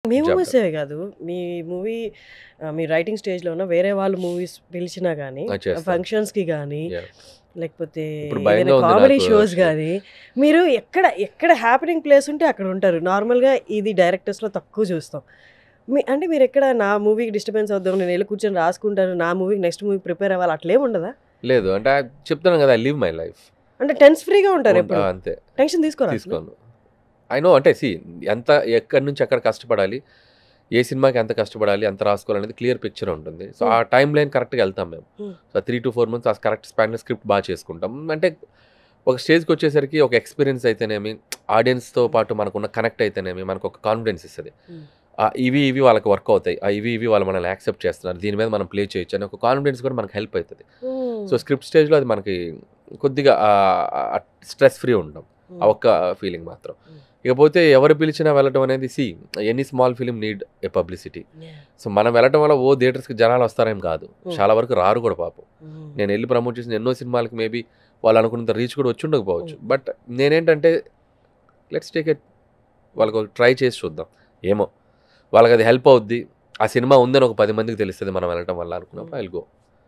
మీ జాబ్‌లో. మూవీసే గాదు. మీ మూవీ మీ రైటింగ్ స్టేజ్‌లో ఉన్న వేరే వాళ్ళు మూవీస్ పిలిచినా గానీ, చేస్తాను. ఫంక్షన్స్‌కి గానీ, యాహ్! లేకపోతే ఇప్పుడు ఏదైనా భయంగా ఉంది కామెడీ నాకు షోస్ యాక్చువల్లీ. గానీ, మీరు ఎక్కడ హ్యాపెనింగ్ ప్లేస్ ఉంటే అక్కడ ఉంటారు. నార్మల్‌గా ఇది డైరెక్టర్స్‌లో తక్కువ చూస్తాం. అంటే మీరెక్కడ నా మూవీకి డిస్టర్బెన్స్ అవుద్దాం, నేనెళ్లి కూర్చొని రాసుకుంటాను, నా మూవీకి నెక్స్ట్ మూవీకి ప్రిపేర్ అవ్వాలి అట్లేం ఉండదా? లేదు. అంటే చెప్తున్నాను గదా! I live my life. అంటే టెన్స్ ఫ్రీగా ఉంటారెప్పుడు. అంతే. టెన్షన్ తీసుకోరా అసలు? తీసుకోను. ఐ నో అంటే ఎంత ఎక్కడి నుంచి ఎక్కడ కష్టపడాలి, ఏ సినిమాకి ఎంత కష్టపడాలి, ఎంత రాసుకోవాలనేది క్లియర్ పిక్చర్ ఉంటుంది. సో, ఆ హ్మ్. టైమ్ లైన్ కరెక్ట్‌గా ఎళ్తాం మేము. హ్మ్. సో, 3-4 మంత్స్ ఆ కరెక్ట్ స్పాన్‌లో స్క్రిప్ట్ చేసుకుంటాం. అంటే ఒక స్టేజ్‌కొచ్చేసరికి ఒక ఎక్స్‌పీరియన్స్ అయితేనేమి, ఆడియన్స్‌తో హ్మ్. పాటు మనకున్న కనెక్ట్ అయితేనేమి, మనకొక కాన్ఫిడెన్స్ ఇస్తది. హ్మ్. ఇవి వాళ్ళకి వర్క్ అవుతాయి. ఇవి వాళ్ళు మనల్ని యాక్సెప్ట్ చేస్తున్నారు. దీని మీద మనం ప్లే చేయొచ్చు అనే ఒక కాన్ఫిడెన్స్ కూడా మనకు హెల్ప్ అయితది. హ్మ్. సో, స్క్రిప్ట్ స్టేజ్‌లో అది మనకి కొద్దిగా స్ట్రెస్ ఫ్రీ ఉండడం. ఆ హ్మ్. ఒక్క ఫీలింగ్ మాత్రం. హ్మ్. ఇకపోతే ఎవరు పిలిచినా వెళ్ళటం అనేది any small film need a publicity. Yeah! So, మనం వెళ్ళటం వల్ల థియేటర్స్‌కి జనాలొస్తారేం కాదు. హ్మ్. చాలా వరకు రారు కూడా పాపం. హ్మ్. నేనెళ్లి ప్రమోట్ చేసిన ఎన్నో సినిమాలకి మేబీ వాళ్ళు అనుకున్నంత రీచ్ కూడా వచ్చుండకపోవచ్చు. హ్మ్. బట్ నేనేంటంటే లెట్స్ టేక్ ఇట్ హ్మ్. వాళ్ళకి ట్రై చేసి చూద్దాం. ఏమో వాళ్ళకది హెల్ప్ అవుద్ది. ఆ సినిమా ఉందని ఒక 10 మందికి తెలుస్తది మనం వెళ్ళటం వల్ల అనుకున్నప్పుడు హ్మ్. I will go.